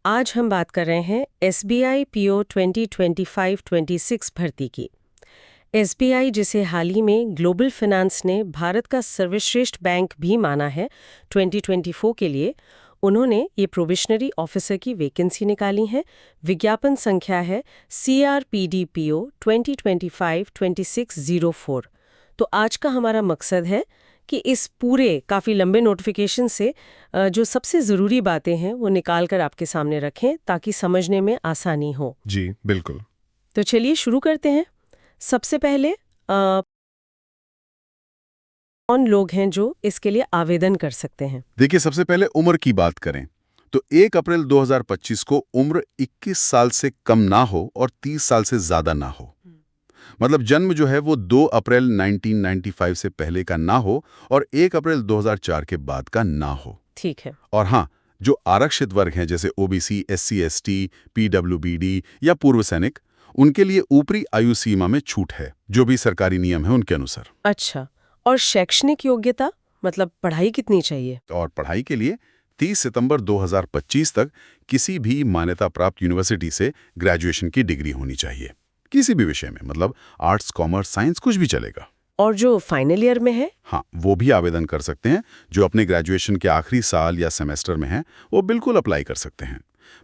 आज हम बात कर रहे हैं SBI PO 2025-26 भर्ती की। SBI जिसे हाल ही में ग्लोबल फाइनेंस ने भारत का सर्वश्रेष्ठ बैंक भी माना है 2024 के लिए, उन्होंने ये प्रोबेशनरी ऑफिसर की वैकेंसी निकाली है। विज्ञापन संख्या है CRPD PO 2025-2604। तो आज का हमारा मकसद है कि इस पूरे काफ़ी लंबे नोटिफिकेशन से जो सबसे ज़रूरी बातें हैं वो निकाल कर आपके सामने रखें ताकि समझने में आसानी हो। जी बिल्कुल। तो चलिए शुरू करते हैं। सबसे पहले कौन लोग हैं जो इसके लिए आवेदन कर सकते हैं? देखिए, सबसे पहले उम्र की बात करें तो 1 अप्रैल 2025 को उम्र 21 साल से कम ना हो और 30 साल से ज़्यादा ना हो। मतलब जन्म जो है वो 2 अप्रैल 1995 से पहले का ना हो और 1 अप्रैल 2004 के बाद का ना हो। ठीक है। और हाँ, जो आरक्षित वर्ग हैं जैसे OBC, SC, ST, PWBD या पूर्व सैनिक, उनके लिए ऊपरी आयु सीमा में छूट है, जो भी सरकारी नियम है उनके अनुसार। अच्छा, और शैक्षणिक योग्यता मतलब पढ़ाई कितनी चाहिए? और पढ़ाई के लिए 30 सितंबर 2025 तक किसी भी मान्यता प्राप्त यूनिवर्सिटी से ग्रेजुएशन की डिग्री होनी चाहिए, किसी भी विषय में, मतलब आर्ट्स, कॉमर्स, साइंस, कुछ भी चलेगा। और जो फाइनल ईयर में है? हाँ, वो भी आवेदन कर सकते हैं। जो अपने ग्रेजुएशन के आखिरी साल या सेमेस्टर में हैं, वो बिल्कुल अप्लाई कर सकते हैं।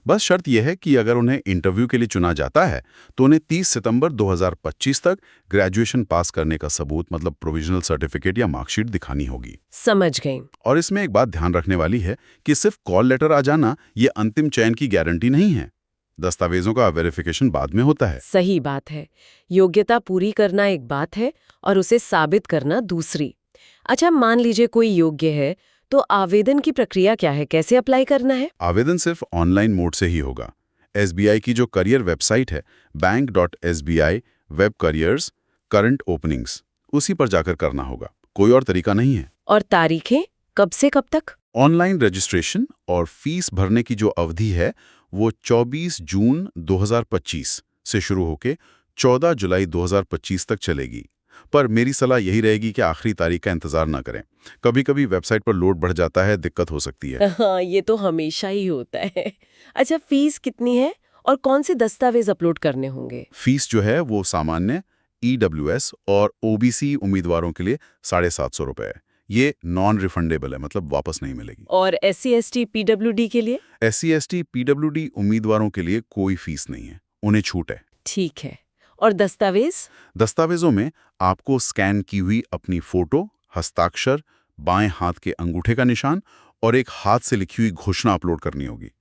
बस शर्त यह है कि अगर उन्हें इंटरव्यू के लिए चुना जाता है तो उन्हें 30 सितंबर 2025 तक ग्रेजुएशन पास करने का सबूत, मतलब प्रोविजनल सर्टिफिकेट या मार्कशीट दिखानी होगी। समझ गई। और इसमें एक बात ध्यान रखने वाली है कि सिर्फ कॉल लेटर आ जाना ये अंतिम चयन की गारंटी नहीं है। दस्तावेजों का वेरिफिकेशन बाद में होता है। सही बात है। योग्यता पूरी करना एक बात है और उसे साबित करना दूसरी। अच्छा, मान लीजिए कोई योग्य है, तो आवेदन की प्रक्रिया क्या है? कैसे अप्लाई करना है? आवेदन सिर्फ ऑनलाइन मोड से ही होगा। SBI की जो करियर वेबसाइट है bank.sbi web careers current openings, उसी पर जाकर करना होगा, कोई और तरीका नहीं है। और तारीखें कब से कब तक? ऑनलाइन रजिस्ट्रेशन और फीस भरने की जो अवधि है वो 24 जून 2025 से शुरू होकर 14 जुलाई 2025 तक चलेगी। पर मेरी सलाह यही रहेगी कि आखिरी तारीख का इंतजार ना करें। कभी कभी वेबसाइट पर लोड बढ़ जाता है, दिक्कत हो सकती है। हाँ, ये तो हमेशा ही होता है। अच्छा, फीस कितनी है और कौन से दस्तावेज अपलोड करने होंगे? फीस जो है वो सामान्य EWS और OBC उम्मीदवारों के लिए 750 रुपये है। ये नॉन रिफंडेबल है, मतलब वापस नहीं मिलेगी। और SC ST PWD के लिए? SC ST PWD उम्मीदवारों के लिए कोई फीस नहीं है, उन्हें छूट है। ठीक है। और दस्तावेज? दस्तावेजों में आपको स्कैन की हुई अपनी फोटो, हस्ताक्षर, बाएं हाथ के अंगूठे का निशान और एक हाथ से लिखी हुई घोषणा अपलोड करनी होगी।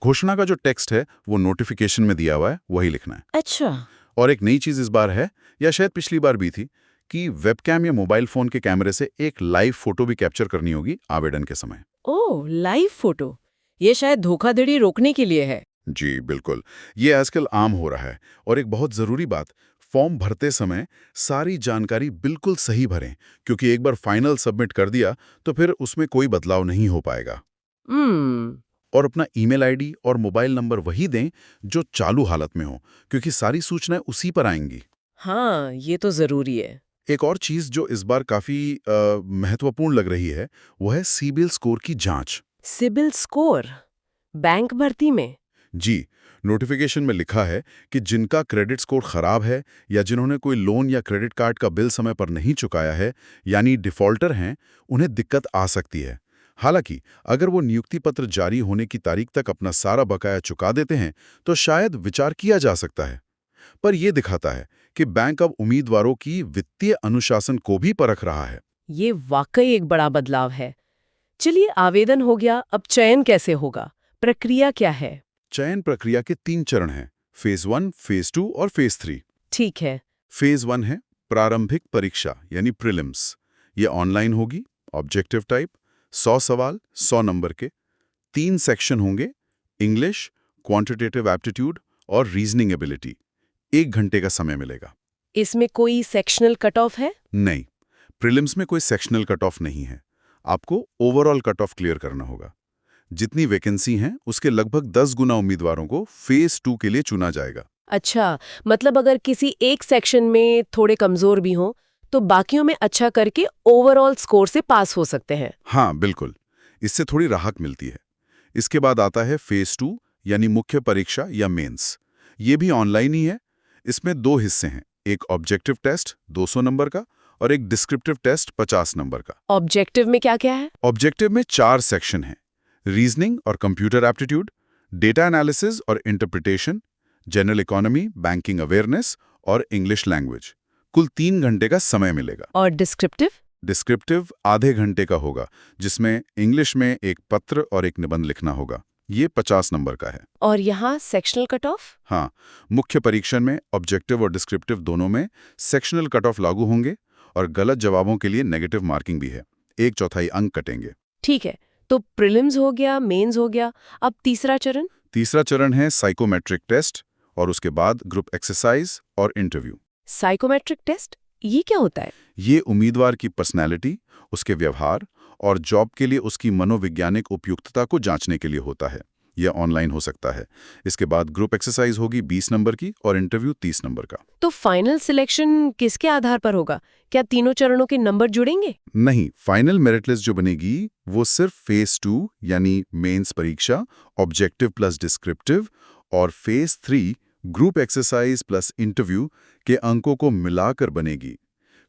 घोषणा का जो टेक्स्ट है वो नोटिफिकेशन में दिया हुआ है, वही लिखना है। अच्छा। और एक नई चीज इस बार है, या शायद पिछली बार भी थी, कि वेबकैम या मोबाइल फोन के कैमरे से एक लाइव फोटो भी कैप्चर करनी होगी आवेदन के समय। ओह, लाइव फोटो। ये शायद धोखाधड़ी रोकने के लिए है। जी बिल्कुल, ये आजकल आम हो रहा है। और एक बहुत ज़रूरी बात, फॉर्म भरते समय सारी जानकारी बिल्कुल सही भरें, क्योंकि एक बार फाइनल सबमिट कर दिया तो फिर उसमें कोई बदलाव नहीं हो पाएगा। हम्म। और अपना ईमेल आईडी और मोबाइल नंबर वही दें जो चालू हालत में हो, क्योंकि सारी सूचनाएं उसी पर आएंगी। हाँ, ये तो जरूरी है। एक और चीज़ जो इस बार काफ़ी महत्वपूर्ण लग रही है, वो है सिबिल स्कोर की जांच। सिबिल स्कोर बैंक भर्ती में? जी, नोटिफिकेशन में लिखा है कि जिनका क्रेडिट स्कोर खराब है या जिन्होंने कोई लोन या क्रेडिट कार्ड का बिल समय पर नहीं चुकाया है, यानी डिफॉल्टर हैं, उन्हें दिक्कत आ सकती है। हालांकि अगर वो नियुक्ति पत्र जारी होने की तारीख तक अपना सारा बकाया चुका देते हैं तो शायद विचार किया जा सकता है। पर यह दिखाता है कि बैंक अब उम्मीदवारों की वित्तीय अनुशासन को भी परख रहा है। ये वाकई एक बड़ा बदलाव है। चलिए, आवेदन हो गया, अब चयन कैसे होगा? प्रक्रिया क्या है? चयन प्रक्रिया के 3 चरण हैं, फेज 1, फेज 2 और फेज 3। ठीक है। फेज 1 है प्रारंभिक परीक्षा यानी प्रीलिम्स। ये ऑनलाइन होगी, ऑब्जेक्टिव टाइप, 100 सवाल, 100 नंबर के। 3 सेक्शन होंगे, इंग्लिश, क्वांटिटेटिव एप्टीट्यूड और रीजनिंग एबिलिटी। 1 घंटे का समय मिलेगा। इसमें कोई सेक्शनल कट ऑफ है? नहीं, प्रीलिम्स में कोई सेक्शनल कट ऑफ नहीं है। आपको ओवरऑल कट ऑफ क्लियर करना होगा। जितनी वैकेंसी हैं उसके लगभग 10 गुना उम्मीदवारों को फेज 2 के लिए चुना जाएगा। अच्छा, मतलब अगर किसी एक सेक्शन में थोड़े कमजोर भी हों, तो बाकियों में अच्छा करके ओवरऑल स्कोर से पास हो सकते हैं। हाँ बिल्कुल, इससे थोड़ी राहत मिलती है। इसके बाद आता है फेज 2 यानी मुख्य परीक्षा या मेंस, ये भी ऑनलाइन ही है। इसमें 2 हिस्से हैं, एक ऑब्जेक्टिव टेस्ट 200 नंबर का और एक डिस्क्रिप्टिव टेस्ट 50 नंबर का। ऑब्जेक्टिव में क्या क्या है? ऑब्जेक्टिव में 4 सेक्शन हैं, रीजनिंग और कंप्यूटर एप्टीट्यूड, डेटा एनालिसिस और interpretation, general economy, banking awareness और इंग्लिश लैंग्वेज। कुल 3 घंटे का समय मिलेगा। और डिस्क्रिप्टिव? डिस्क्रिप्टिव आधे घंटे का होगा, जिसमें इंग्लिश में एक पत्र और एक निबंध लिखना होगा। ये 50 नंबर का है। और यहाँ सेक्शनल कट ऑफ? हाँ, मुख्य परीक्षण में ऑब्जेक्टिव और डिस्क्रिप्टिव दोनों में सेक्शनल कट ऑफ लागू होंगे और गलत जवाबों के लिए नेगेटिव मार्किंग भी है, 1/4 अंक कटेंगे। ठीक है, तो प्रीलिम्स हो गया, मेंस हो गया, अब तीसरा चरण? तीसरा चरण है साइकोमेट्रिक टेस्ट और उसके बाद ग्रुप एक्सरसाइज और इंटरव्यू। साइकोमेट्रिक टेस्ट, ये क्या होता है? ये उम्मीदवार की पर्सनैलिटी, उसके व्यवहार और जॉब के लिए उसकी मनोवैज्ञानिक उपयुक्तता को जांचने के लिए होता है। यह ऑनलाइन हो सकता है। इसके बाद ग्रुप एक्सरसाइज होगी 20 नंबर की और इंटरव्यू 30 नंबर का। तो फाइनल सिलेक्शन किसके आधार पर होगा? क्या तीनों चरणों के नंबर जुड़ेंगे? नहीं, फाइनल मेरिट लिस्ट जो बनेगी वो सिर्फ फेज 2 यानी मेंस परीक्षा, ऑब्जेक्टिव प्लस डिस्क्रिप्टिव और phase 3 group exercise plus interview के अंकों को मिलाकर बनेगी।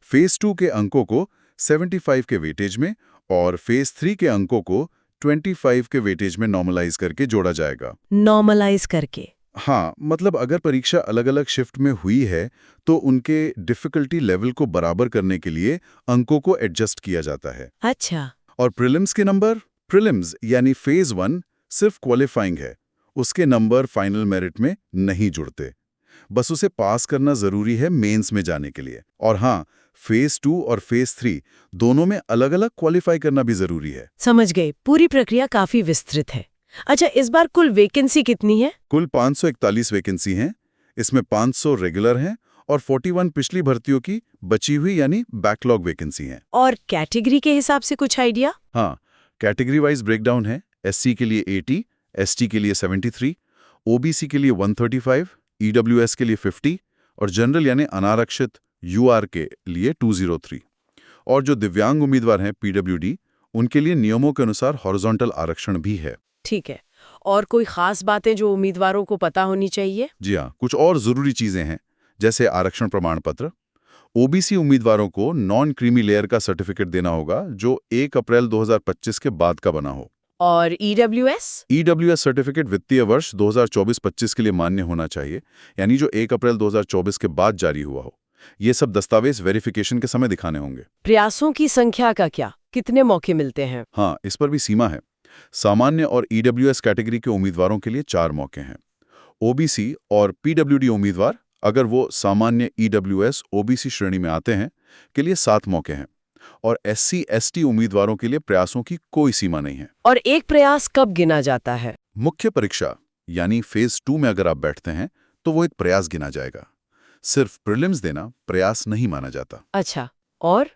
फेज 2 के अंकों को 75 के वेटेज में और फेज 3 के अंकों को 25 के वेटेज में नॉर्मलाइज करके जोड़ा जाएगा। नॉर्मलाइज करके? हाँ, मतलब अगर परीक्षा अलग-अलग शिफ्ट में हुई है तो उनके डिफिकल्टी लेवल को बराबर करने के लिए अंकों को एडजस्ट किया जाता है। अच्छा। और प्रीलिम्स के नंबर, प्रीलिम्स यानी फेज 1 सिर्फ क्वालिफाइंग है, उसके नंबर फाइनल मेरिट में नहीं जुड़ते। बस उसे पास करना जरूरी है मेंस में जाने के लिए। और हाँ, फेज 2 और फेज 3 दोनों में अलग-अलग क्वालिफाई करना भी जरूरी है। समझ गए, पूरी प्रक्रिया काफी विस्तृत है। अच्छा, इस बार कुल वैकेंसी कितनी है? कुल 541 वैकेंसी हैं। इसमें 500 रेगुलर हैं और 41 पिछली भर्तियों की बची हुई यानी बैकलॉग वैकेंसी हैं। और कैटेगरी के हिसाब से कुछ आइडिया? हाँ, कैटेगरी वाइज ब्रेकडाउन है। एससी के लिए 80, एसटी के लिए 73, ओबीसी के लिए 135, ईडब्ल्यूएस के लिए 50 और जनरल यानी अनारक्षित यूआर के लिए 203। और जो दिव्यांग उम्मीदवार हैं पीडब्ल्यूडी, उनके लिए नियमों के अनुसार हॉरिजॉन्टल आरक्षण भी है। ठीक है। और कोई खास बातें जो उम्मीदवारों को पता होनी चाहिए? जी हाँ, कुछ और जरूरी चीजें हैं, जैसे आरक्षण प्रमाण पत्र। ओबीसी उम्मीदवारों को नॉन क्रीमी लेयर का सर्टिफिकेट देना होगा जो 1 अप्रैल 2025 के बाद का बना हो। और ईडब्ल्यूएस? ईडब्ल्यूएस सर्टिफिकेट वित्तीय वर्ष 2024-25 के लिए मान्य होना चाहिए, यानी जो 1 अप्रैल 2024 के बाद जारी हुआ हो। ये सब दस्तावेज वेरिफिकेशन के समय दिखाने होंगे। प्रयासों की संख्या का क्या? कितने मौके मिलते हैं? हाँ, इस पर भी सीमा है। सामान्य और ईडब्ल्यूएस कैटेगरी के उम्मीदवारों के लिए 4 मौके हैं। ओबीसी और पीडब्ल्यूडी उम्मीदवार, अगर वो सामान्य ईडब्ल्यूएस ओबीसी श्रेणी में आते हैं, के लिए 7 मौके हैं। और एससी एसटी उम्मीदवारों के लिए प्रयासों की कोई सीमा नहीं है। और एक प्रयास कब गिना जाता है? मुख्य परीक्षा यानी फेज 2 में अगर आप बैठते हैं तो वो एक प्रयास गिना जाएगा। सिर्फ प्रीलिम्स देना प्रयास नहीं माना जाता। अच्छा, और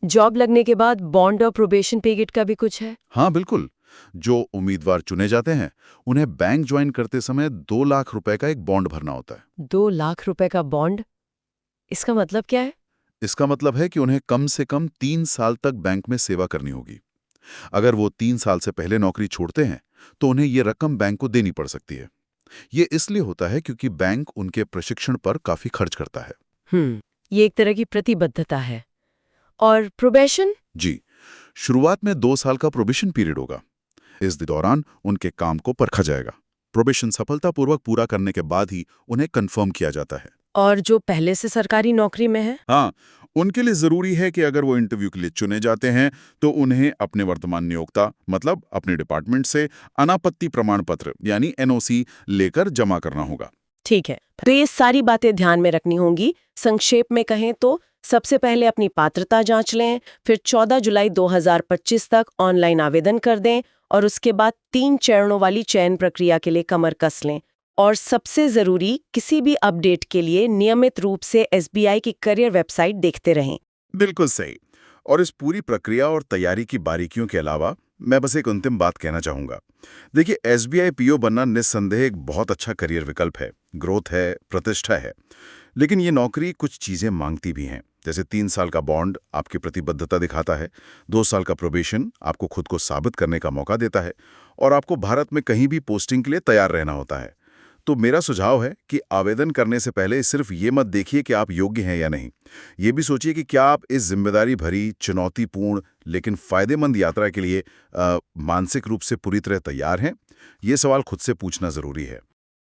जॉब लगने के बाद बॉन्ड और प्रोबेशन पीरियड का भी कुछ है? हाँ बिल्कुल, जो उम्मीदवार चुने जाते हैं उन्हें बैंक ज्वाइन करते समय 2 लाख रुपए का एक बॉन्ड भरना होता है। 2 लाख रुपए का बॉन्ड? इसका मतलब क्या है? इसका मतलब है कि उन्हें कम से कम 3 साल तक बैंक में सेवा करनी होगी। अगर वो 3 साल से पहले नौकरी छोड़ते हैं तो उन्हें ये रकम बैंक को देनी पड़ सकती है। ये इसलिए होता है क्योंकि बैंक उनके प्रशिक्षण पर काफी खर्च करता है। ये एक तरह की प्रतिबद्धता है। और प्रोबेशन? जी, शुरुआत में 2 साल का प्रोबेशन पीरियड होगा। इस दौरान उनके काम को परखा जाएगा। प्रोबेशन सफलतापूर्वक पूरा करने के बाद ही उन्हें कंफर्म किया जाता है। और जो पहले से सरकारी नौकरी में है? हाँ, उनके लिए जरूरी है कि अगर वो इंटरव्यू के लिए चुने जाते हैं तो उन्हें अपने वर्तमान नियोक्ता मतलब अपने डिपार्टमेंट से अनापत्ति प्रमाण पत्र यानी एनओसी लेकर जमा करना होगा। ठीक है, तो ये सारी बातें ध्यान में रखनी होंगी। संक्षेप में कहें तो सबसे पहले अपनी पात्रता जांच लें, फिर 14 जुलाई 2025 तक ऑनलाइन आवेदन कर दें और उसके बाद 3 चरणों वाली चयन प्रक्रिया के लिए कमर कस लें। और सबसे जरूरी, किसी भी अपडेट के लिए नियमित रूप से एसबीआई की करियर वेबसाइट देखते रहें। बिल्कुल सही। और इस पूरी प्रक्रिया और तैयारी की बारीकियों के अलावा मैं बस एक अंतिम बात कहना चाहूंगा। देखिए, एसबीआई पीओ बनना निस्संदेह एक बहुत अच्छा करियर विकल्प है, ग्रोथ है, प्रतिष्ठा है। लेकिन ये नौकरी कुछ चीजें मांगती भी हैं। जैसे 3 साल का बॉन्ड आपकी प्रतिबद्धता दिखाता है, 2 साल का प्रोबेशन आपको खुद को साबित करने का मौका देता है, और आपको भारत में कहीं भी पोस्टिंग के लिए तैयार रहना होता है। तो मेरा सुझाव है कि आवेदन करने से पहले सिर्फ ये मत देखिए कि आप योग्य हैं या नहीं। ये भी सोचिए कि क्या आप इस जिम्मेदारी भरी, चुनौतीपूर्ण लेकिन फायदेमंद यात्रा के लिए मानसिक रूप से पूरी तरह तैयार हैं? ये सवाल खुद से पूछना ज़रूरी है।